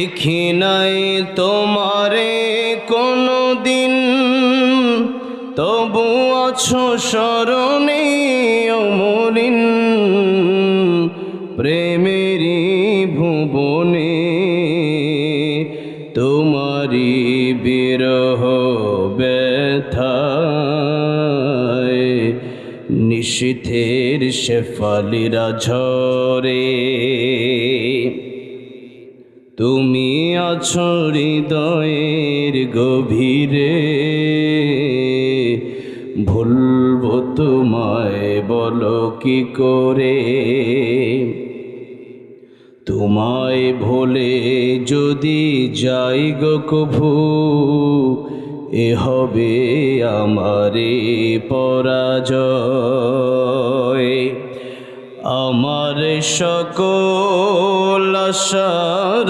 দেখি নাই তোমারে কোনো দিন, তবু আছো স্মরণে অমলিন। প্রেমেরই ভুবনে তোমারি বিরহ ব্যথায় নিশীথের শেফালিরা ঝরে। তুমি আছো হৃদয়ের গভীরে, ভুলবো তোমায় বলো কি করে। তোমায় ভুলে যদি যাই গো কভু, এ হবে আমারে পরাজয়। আমার সকল আশার